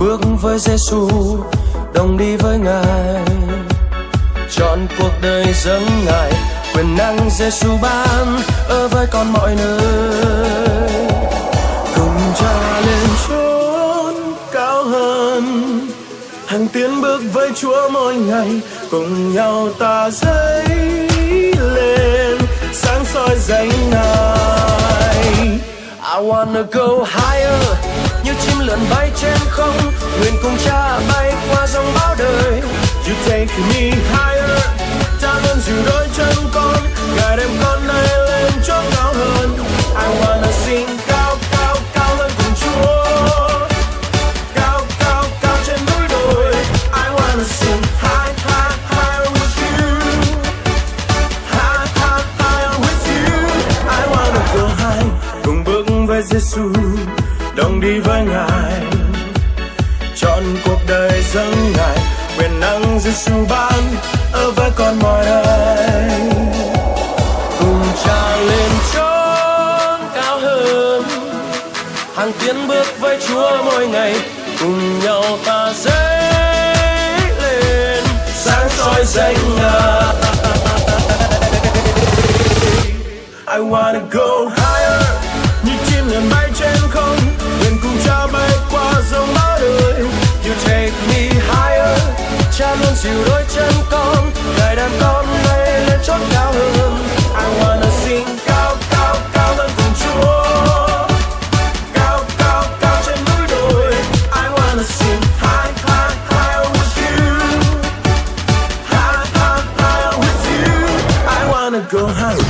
bước với Giêsu, đồng đi với Ngài, chọn cuộc đời dâng Ngài. Quyền năng Giêsu ban ở với con mọi nơi, cùng Cha lên chốn cao hơn, hằng tiến bước với Chúa mỗi ngày, cùng nhau ta dấy lên sáng soi danh Ngài. I wanna go higher, như chim lượn bay trên không, nguyện cùng Cha bay qua dòng bão đời. You take me higher, Cha luôn dìu đôi chân con, Ngài đem con này lên chỗ cao hơn. I wanna sing cao cao cao hơn cùng Chúa, cao cao cao trên núi đồi. I wanna sing high high higher with you, high high higher with you. I wanna go high, cùng bước với Giêsu, đồng đi với Ngài, chọn cuộc đời dâng Ngài. Quyền năng Giêsu ban ở với con mọi nơi, cùng Cha lên chốn cao hơn, hàng tiến bước với Chúa mỗi ngày, cùng nhau ta dấy lên sáng soi danh Ngài. I wanna go higher, như chim lượn bay trên không, nguyện cùng Cha bay qua dòng bão đời. You take me higher, Cha luôn dìu đôi chân con, Ngài đem con bay lên chót cao hơn. I wanna sing cao cao cao hơn cùng Chúa, cao cao cao trên núi đồi. I wanna sing high high higher with you, high high higher with you. I wanna go high.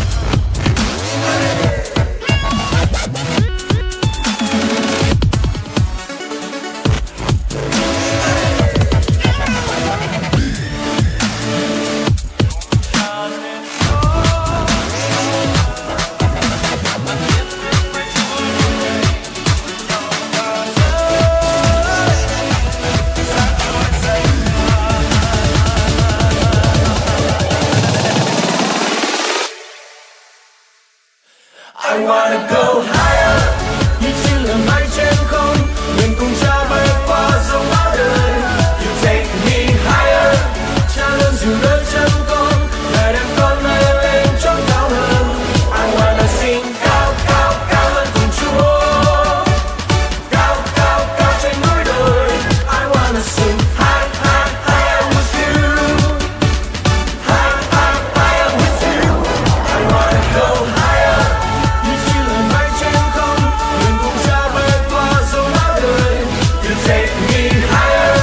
I wanna go higher, như chim lượn bay trên không, nguyện cùng Cha bay qua dòng bão đời. You take me higher, Cha luôn dìu đôi chân con, Ngài đem con này lên chót cao hơn. I wanna sing cao cao cao hơn cùng Chúa, cao cao cao trên núi đồi. I wanna sing high high higher with you, high high higher with you. I wanna go higher, như chim lượn bay trên không, nguyện cùng Cha bay qua dòng bão đời. You take me higher,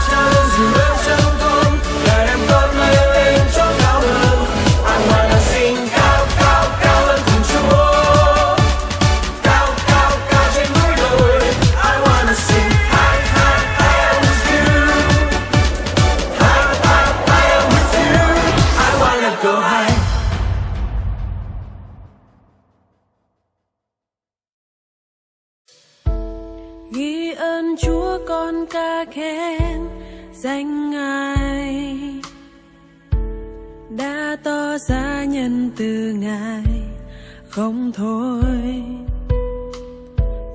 Cha luôn dìu đôi chân con, Ngài đem con này lên chỗ cao hơn. I wanna sing cao cao cao hơn cùng Chúa, cao cao cao trên núi đồi. I wanna sing high high higher with you, high high higher with you. I wanna go high. Ghi ơn Chúa con ca khen danh Ngài, đã tỏ ra nhân từ Ngài không thôi.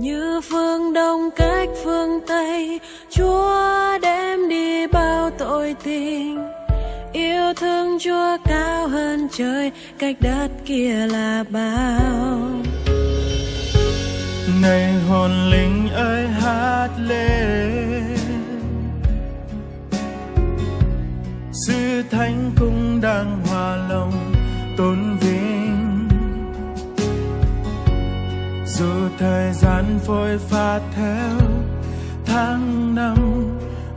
Như phương Đông cách phương Tây, Chúa đem đi bao tội tình. Yêu thương Chúa cao hơn trời, cách đất kia là bao. Này hồn linh ơi hát lên, Sư Thánh cũng đang hòa lòng tôn vinh. Dù thời gian phôi pha theo tháng năm,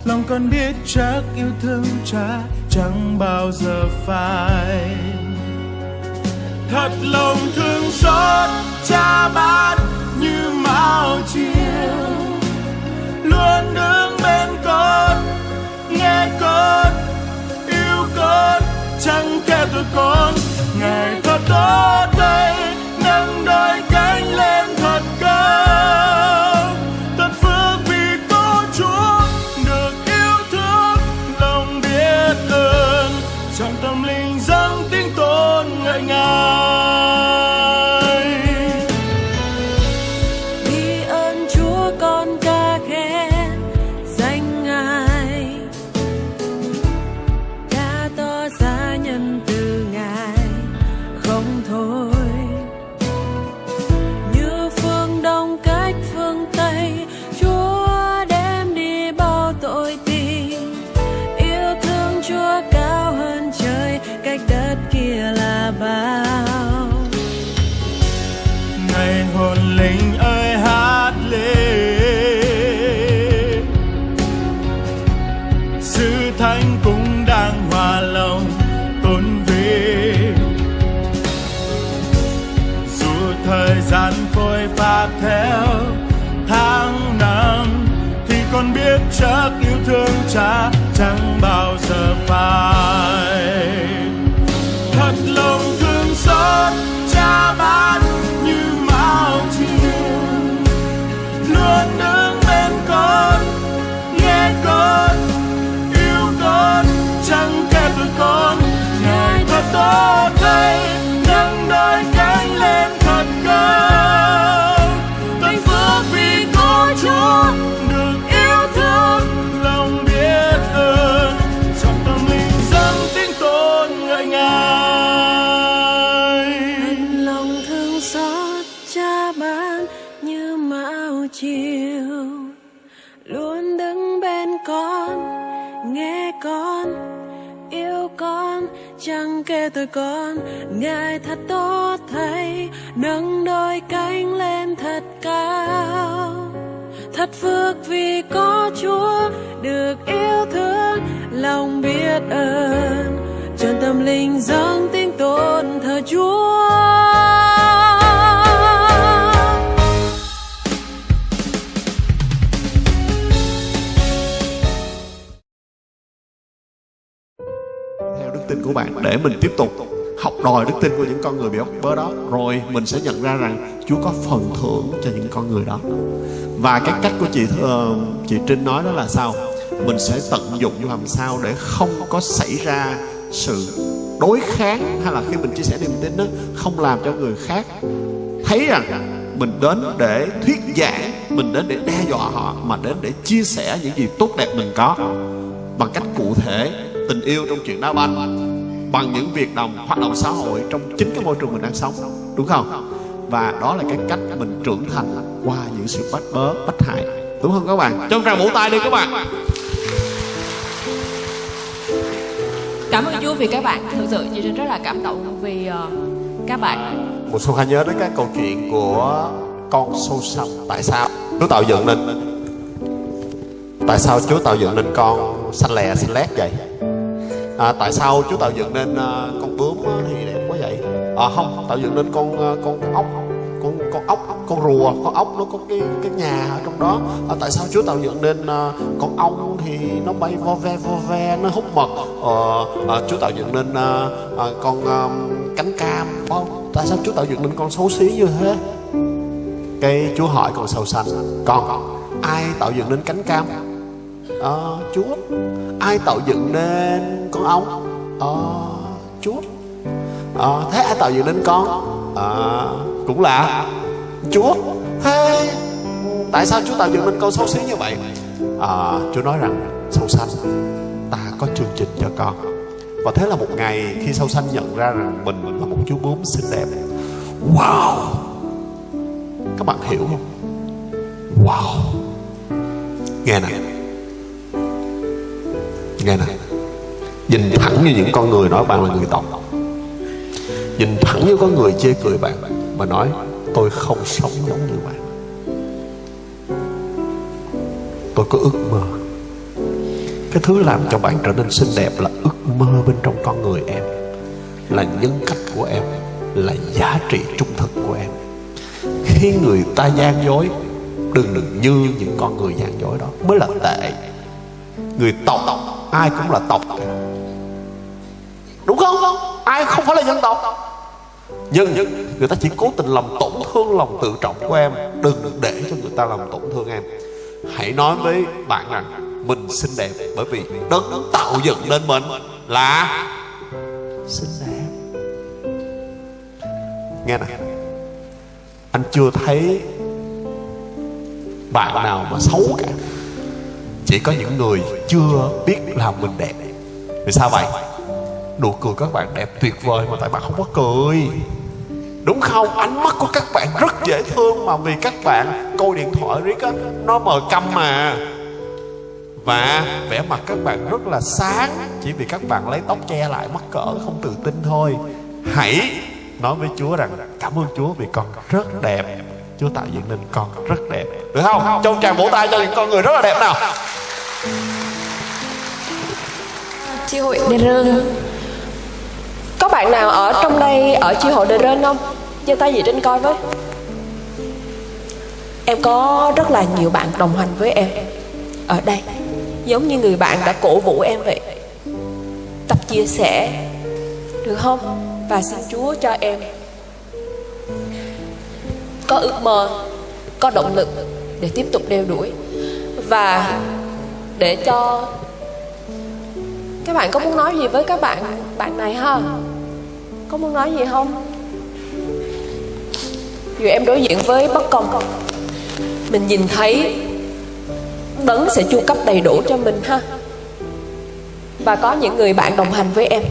lòng con biết chắc yêu thương Cha chẳng bao giờ phai. Thật lòng thương xót Cha ban như mao chiều, luôn đứng bên con, nghe con, yêu con, chẳng kể tuổi con. Ngài thật tốt đây, nâng đôi cánh lên thật cao. Thật phước vì có Chúa, được yêu thương, lòng biết ơn, trong tâm linh dâng tiếng tôn ngợi Ngài. pha theo tháng năm, thì con biết chắc yêu thương cha chẳng bao giờ phai. Thật lòng thương xót cha bạn như mão chiều, luôn đứng bên con, nghe con, yêu con, chẳng kể tuổi con. Ngài thật tốt thấy nâng đôi cánh lên thật cao. Tôi phước vì có Chúa được yêu thương, lòng biết ơn, trong tâm linh dâng tiếng tôn ngợi Ngài. Thật lòng thương xót cha bạn như mão chiều, luôn đứng bên con, nghe con, yêu con, chẳng kể tuổi con. Ngài thật tốt thấy nâng đôi cánh lên thật cao. Thật phước vì có Chúa được yêu thương, lòng biết ơn, trọn tâm linh dâng tiếng tôn thờ Chúa. Theo đức tin của bạn, để mình tiếp tục học đòi đức tin của những con người bị óc bớ đó, rồi mình sẽ nhận ra rằng Chúa có phần thưởng cho những con người đó. Và cái cách của chị Trinh nói đó là sao? Mình sẽ tận dụng làm sao để không có xảy ra sự đối kháng, hay là khi mình chia sẻ niềm tin đó, không làm cho người khác thấy rằng mình đến để thuyết giảng, mình đến để đe dọa họ, mà đến để chia sẻ những gì tốt đẹp mình có bằng cách cụ thể. Tình yêu trong chuyện đá banh, bằng những việc hoạt động xã hội trong chính cái môi trường mình đang sống, đúng không? Và đó là cái cách mình trưởng thành qua những sự bắt bớ, bắt hại, đúng không các bạn? Cho một tràng vỗ tay đi các bạn. Cảm ơn Chúa vì các bạn. Thực sự chị rất là cảm động vì các bạn. Một số khá nhớ đến cái câu chuyện của con sâu xăm. Tại sao Chúa tạo dựng nên con xanh lè xanh lét vậy? Tại sao Chúa tạo dựng nên con bướm thì đẹp quá vậy? Không, tạo dựng nên con ốc, con rùa, con ốc nó có cái nhà ở trong đó. Tại sao Chúa tạo dựng nên con ong thì nó bay vo ve nó hút mật? Chúa tạo dựng nên con cánh cam, không? Tại sao Chúa tạo dựng nên con xấu xí như thế? Cái Chúa hỏi con sâu xanh: con, ai tạo dựng nên cánh cam? Chúa. Ai tạo dựng nên con ong? Chúa. Thế ai tạo dựng nên con? Cũng là Chúa. Thế tại sao Chúa tạo dựng nên con xấu xí như vậy? Chúa nói rằng: sâu xanh, ta có chương trình cho con. Và thế là một ngày khi sâu xanh nhận ra rằng mình là một chú bướm xinh đẹp. Wow, các bạn hiểu không? Wow. Nghe nè, nhìn thẳng như những con người nói bạn là người tộc, nhìn thẳng như có người chê cười bạn và nói: tôi không sống giống như bạn, tôi có ước mơ. Cái thứ làm cho bạn trở nên xinh đẹp là ước mơ bên trong con người em, là nhân cách của em, là giá trị trung thực của em. Khi người ta gian dối, đừng như những con người gian dối đó mới là tệ. Người tộc ai cũng là tộc cả, đúng không? Ai không phải là dân tộc, nhưng người ta chỉ cố tình làm tổn thương lòng tự trọng của em. Đừng để cho người ta làm tổn thương em. Hãy nói với bạn rằng mình xinh đẹp bởi vì Đấng tạo dựng nên mình là xinh đẹp. Nghe nè, anh chưa thấy bạn nào mà xấu cả, chỉ có những người chưa biết làm mình đẹp. Vì sao vậy? Nụ cười các bạn đẹp tuyệt vời mà tại bạn không có cười, đúng không? Ánh mắt của các bạn rất dễ thương mà vì các bạn coi điện thoại riết á, nó mờ câm mà. Và vẻ mặt các bạn rất là sáng chỉ vì các bạn lấy tóc che lại mắc cỡ, không tự tin thôi. Hãy nói với Chúa rằng: cảm ơn Chúa vì con rất đẹp, Chúa tạo dựng nên con rất đẹp, được không? Cho một tràng vỗ tay cho những con người rất là đẹp nào. Chi hội Đền Rơn, có bạn nào ở trong đây ở chi hội Đền Rơn không? Giơ tay gì trên coi với. Em có rất là nhiều bạn đồng hành với em ở đây, giống như người bạn đã cổ vũ em vậy. Tập chia sẻ được không? Và xin Chúa cho em có ước mơ, có động lực để tiếp tục đeo đuổi. Và để cho các bạn có muốn nói gì với các bạn này ha? Có muốn nói gì không? Dù em đối diện với bất công, mình nhìn thấy Đấng sẽ chu cấp đầy đủ cho mình ha. Và có những người bạn đồng hành với em.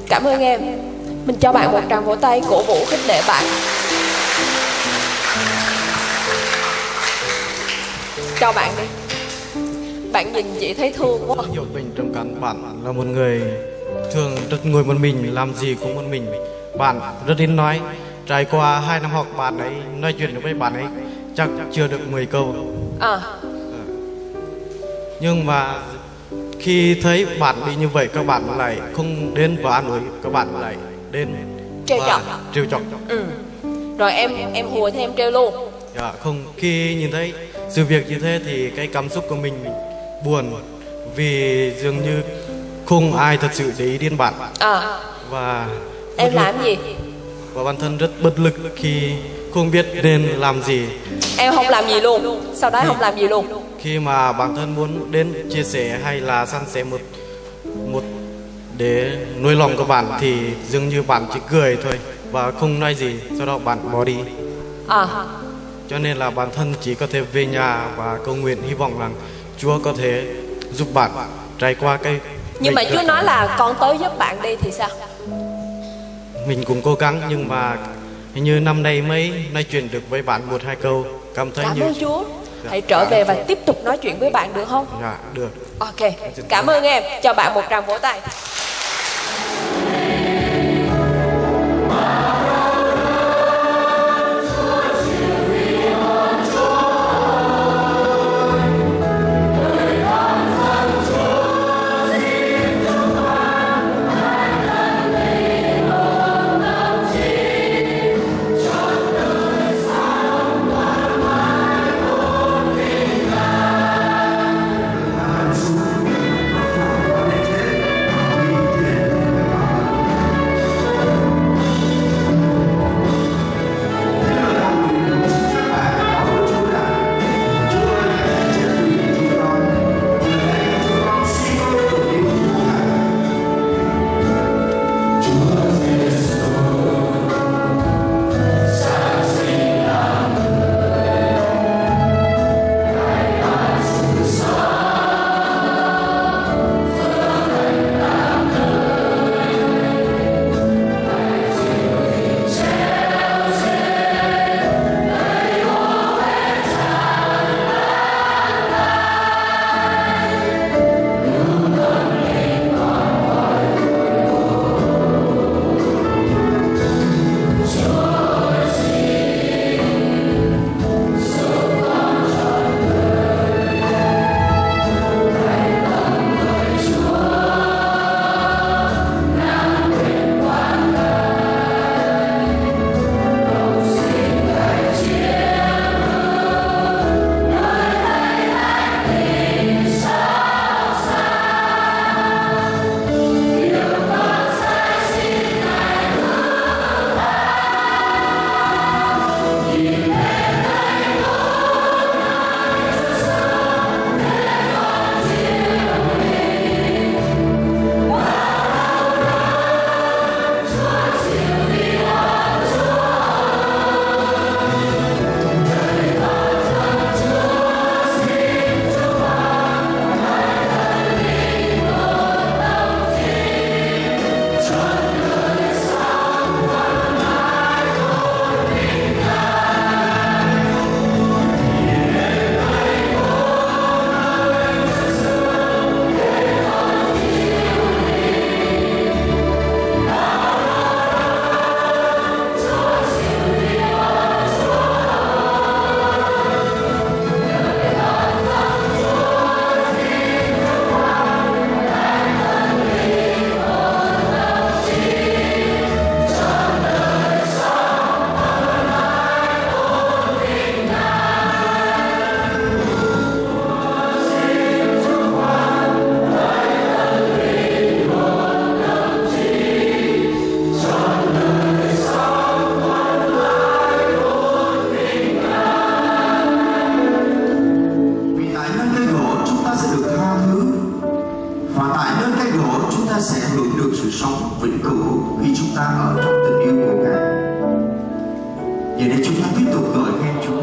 Cảm ơn em. Mình cho bạn một tràng vỗ tay cổ vũ khích lệ bạn. Cho bạn đi. Bạn nhìn chị thấy thương quá. Hiểu mình trong cán bạn là một người thường rất ngồi một mình, làm gì cũng một mình. Bạn rất ít nói. Trải qua 2 năm học, bạn ấy nói chuyện với bạn ấy chắc chưa được 10 câu. Nhưng mà khi thấy bạn đi như vậy, các bạn lại không đến và an ủi, các bạn lại đến trêu chọc. Rồi em hùa thì em trêu luôn. Dạ, không, khi nhìn thấy sự việc như thế thì cái cảm xúc của mình buồn, vì dường như không ai thật sự để ý đến bạn. Và em làm gì? Và bản thân rất bất lực khi không biết nên làm gì. Em không làm gì luôn? Sau đó không làm gì luôn? Khi mà bản thân muốn đến chia sẻ hay là san sẻ một để nuôi lòng của bạn thì dường như bạn chỉ cười thôi và không nói gì, sau đó bạn bỏ đi. Cho nên là bản thân chỉ có thể về nhà và cầu nguyện, hy vọng rằng Chúa có thể giúp bạn trải qua cái. Nhưng mà Chúa nói là con tới giúp bạn đi thì sao? Mình cũng cố gắng, nhưng mà hình như năm nay mới nói chuyện được với bạn 1-2 câu. Cảm ơn Chúa. Hãy trở về và tiếp tục nói chuyện với bạn được không? Dạ, được. Ok, cảm ơn em. Cho bạn một tràng vỗ tay. Giờ đây chúng ta tiếp tục gọi khen Chúa.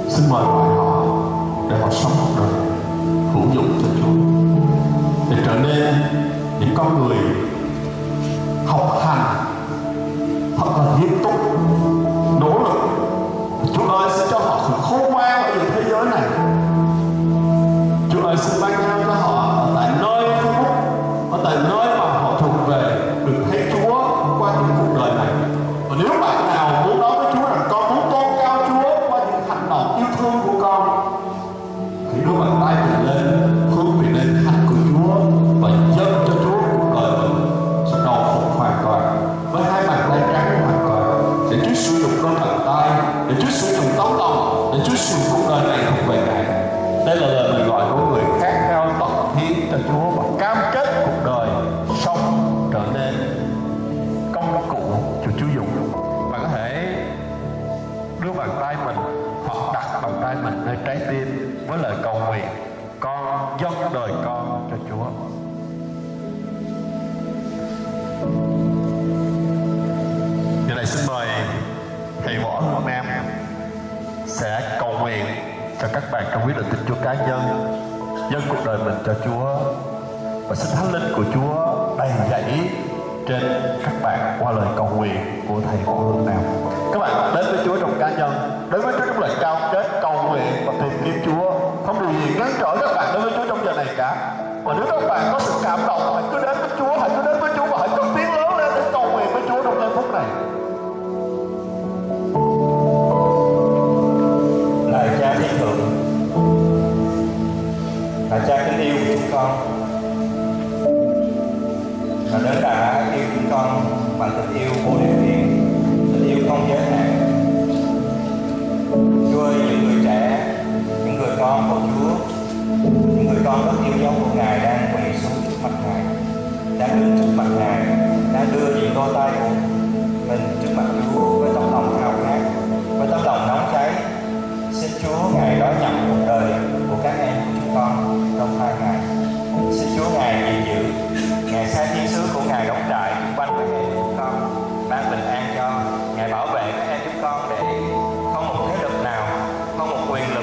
Xin mời gọi họ để họ sống cuộc đời hữu hữu dụng cho Chúa, để trở nên những con người học hành thật là nghiêm túc, nỗ lực. Chúa ơi sẽ cho họ sự khôn ngoan ở những thế giới này. Chúa ơi xin ban cho họ ở tại nơi Facebook, ở tại nơi mà họ thuộc về, được thấy Chúa qua những cuộc đời này. Và nếu bạn nào muốn nói với Chúa rằng con muốn tôn cao Chúa qua những hành động yêu thương của con, thì đưa bàn tay mình lên hướng về nơi thánh của Chúa và dâng cho Chúa cuộc đời mình sẽ đầu phục hoàn toàn với hai bàn tay trắng hoàn toàn, để Chúa sử dụng đôi bàn tay, để Chúa sử dụng tấm lòng, để Chúa sử dụng cuộc đời này thuộc về Ngài. Đây là lời mời gọi của người khát khao tận hiến cho Chúa và cam kết cuộc đời sống trở nên công cụ cho Chúa dùng. Bạn có thể đưa bàn tay mình hoặc đặt bàn tay mình nơi trái tim với lời cầu nguyện: con dâng đời con cho Chúa. Giờ này xin mời thầy Võ Hương Nam sẽ cầu nguyện cho các bạn trong quyết định tin Chúa cá nhân, dâng cuộc đời mình cho Chúa, và xin Thánh Linh của Chúa đầy dẫy trên các bạn qua lời cầu nguyện của thầy Võ Hương Nam. Các bạn đến với Chúa trong cá nhân, đến với Chúa trong lời cam kết cầu nguyện và tìm kiếm Chúa. Không điều gì ngăn trở các bạn đến với Chúa trong giờ này cả. Và nếu các bạn có sự cảm động, hãy cứ đến với Chúa, hãy cứ đến với Chúa và hãy cất tiếng lớn lên để cầu nguyện với Chúa trong giây phút này. Lạy Cha thiên thượng, là Cha kính yêu của chúng con, là Đấng đã yêu chúng con bằng tình yêu vô điều kiện, tình yêu không giới hạn. Chúa ơi, những người trẻ, những người con của Chúa, những người con rất yêu dấu của Ngài đang quỳ xuống trước mặt Ngài, đang đứng trước mặt Ngài, đang đưa những đôi tay của mình trước mặt Chúa với tấm lòng khao khát, với tấm lòng nóng cháy. Xin Chúa Ngài đón nhận cuộc đời của các em của chúng con trong 2 ngày. Xin Chúa Ngài gìn giữ, Ngài sai thiên sứ của Ngài đóng trại quanh các em chúng con, ban bình an cho Ngài, bảo vệ các em chúng con để không một thế lực nào, không một quyền lực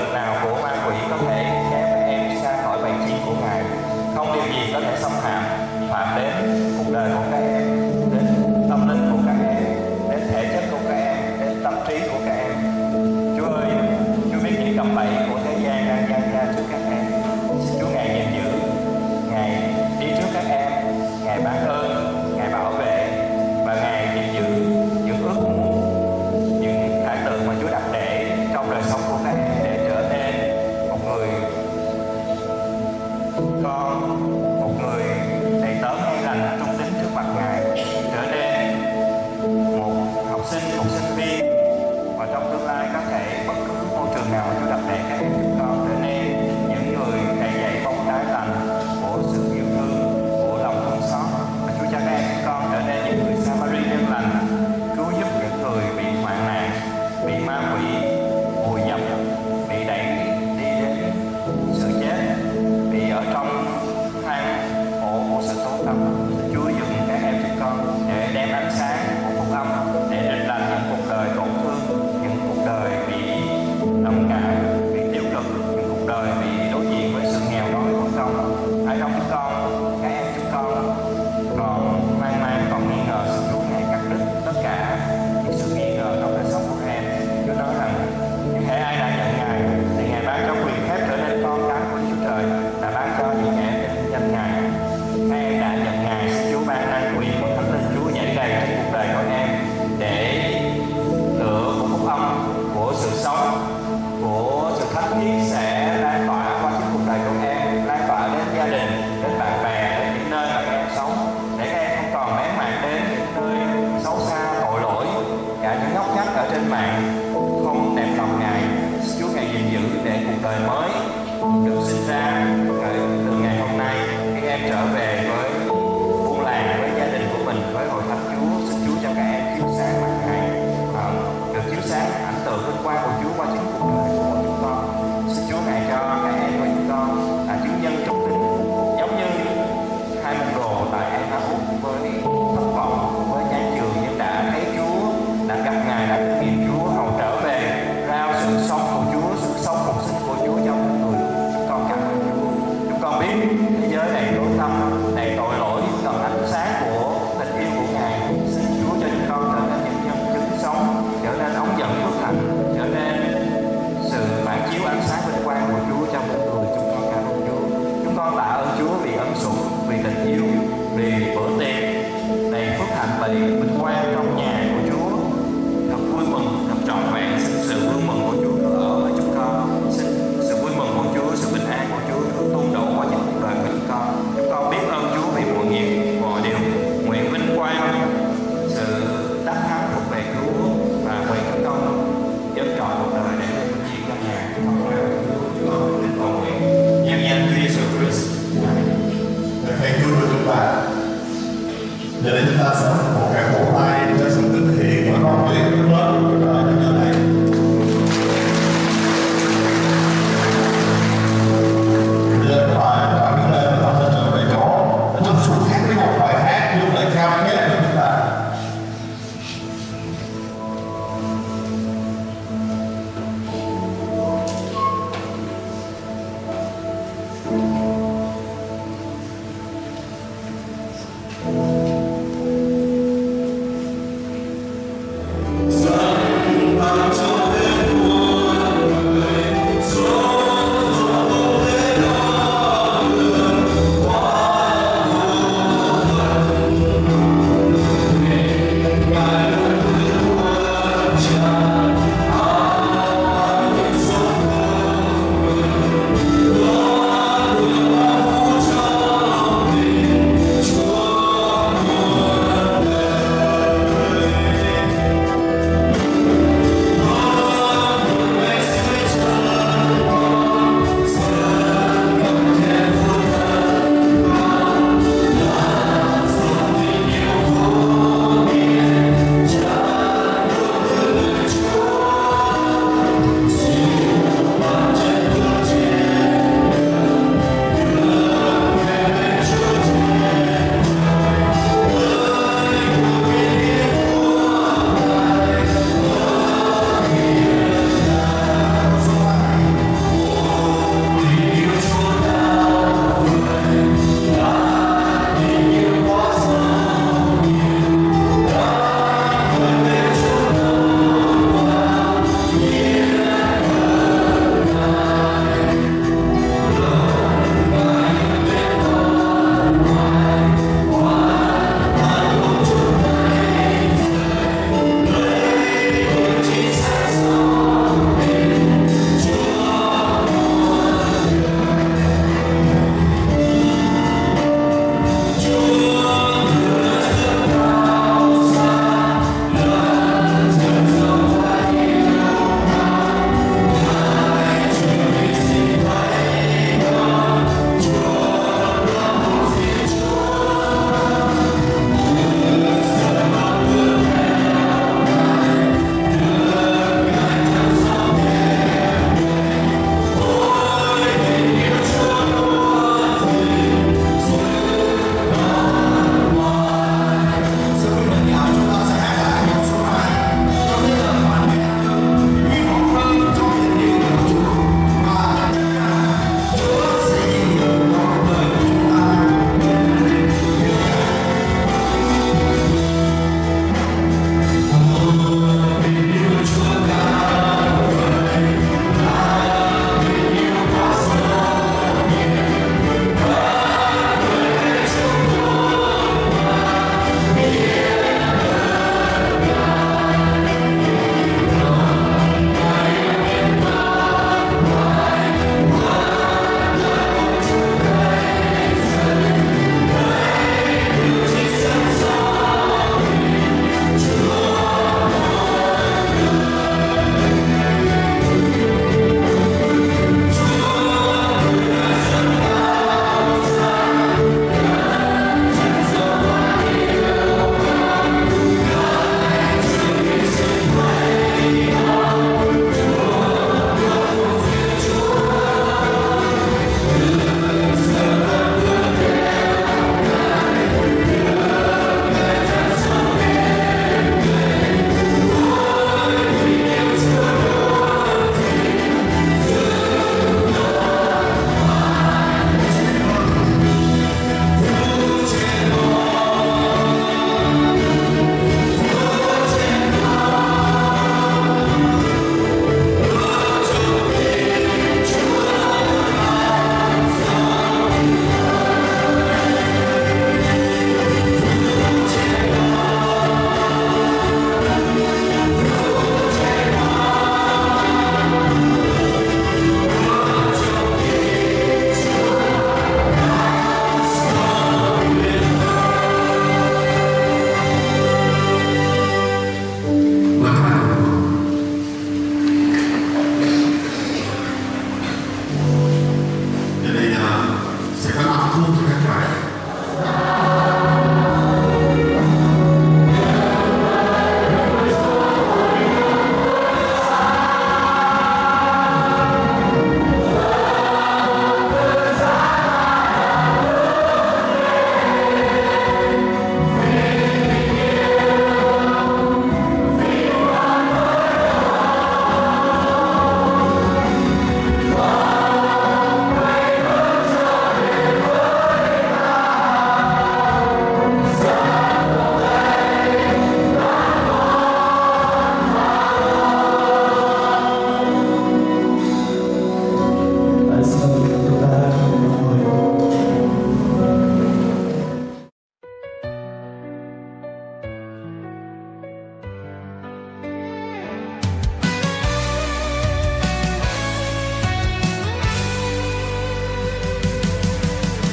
thương mãi mãi.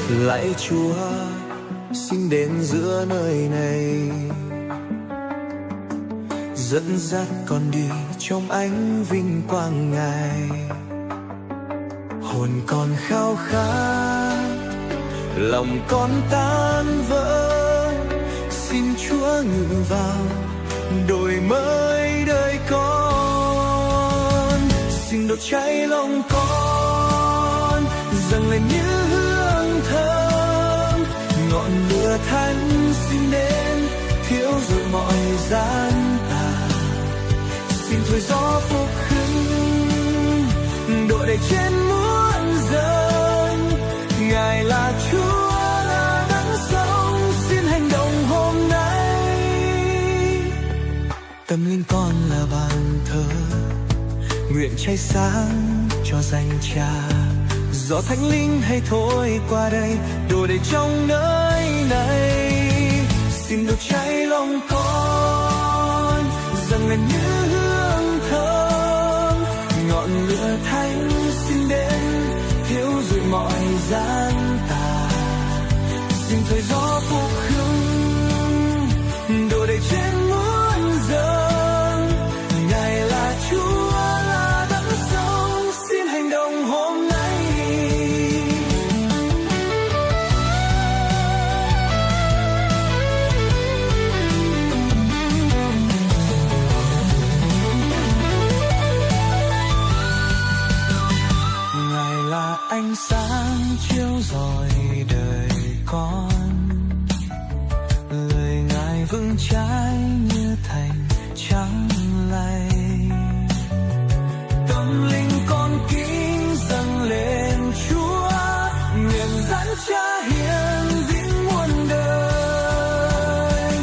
Lạy Chúa, xin đến giữa nơi này, dẫn dắt con đi trong ánh vinh quang Ngài. Hồn con khao khát, lòng con tan vỡ, xin Chúa ngự vào đổi mới đời con. Xin đốt cháy lòng con dâng lên như hương thơm, ngọn lửa thánh xin đến thiêu rụi mọi gian tà. Xin thổi gió phục hưng độ đầy trên muôn dân. Ngài là Chúa, là đấng sống, xin hành động hôm nay. Tâm linh con là bàn thờ, nguyện cháy sáng cho danh Cha. Gió thánh linh hay thổi qua đây, đổ đầy trong nơi này. Xin đốt cháy lòng con dâng lên như hương thơm, ngọn lửa thánh xin đến thiêu rụi mọi gian tà. Xin thổi gió phục hưng đổ đầy trên muôn dân. Ngài là Chúa, là đấng sống, xin hành động hôm nay. Ánh sáng chiếu rọi đời con, lời Ngài vững chãi như thành trắng lay. Tâm linh con kính dâng lên Chúa, nguyện dẫn Cha hiển vĩnh muôn đời.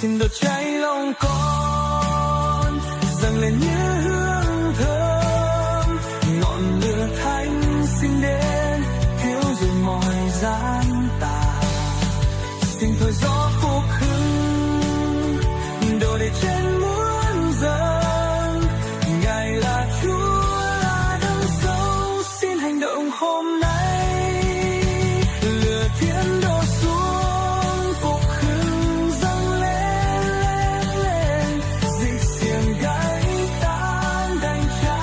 Xin đốt cháy lòng con dâng lên như hương thơm, ngọn lửa thánh xin đến thiêu rụi mọi gian tà. Xin thổi gió phục hưng đổ đầy trên muôn dân. Ngài là Chúa, là đấng sống, xin hành động hôm nay. Lửa thiên đổ xuống phục hưng dâng lên, lên dịch xiềng gáy tan thành Cha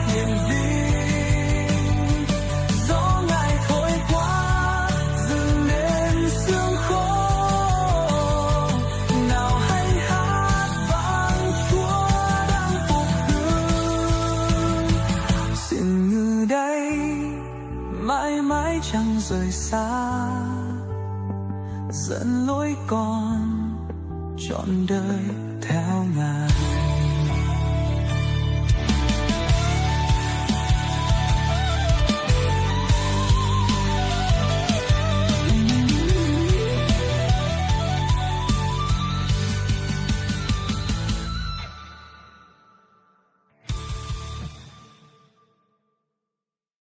hiển vinh. Gió Ngài thổi qua dừng lên sương khô, nào hay hát vang Chúa đang phục hưng. Xin ngự đây mãi mãi chẳng rời xa, dẫn lối con trọn đời theo Ngài.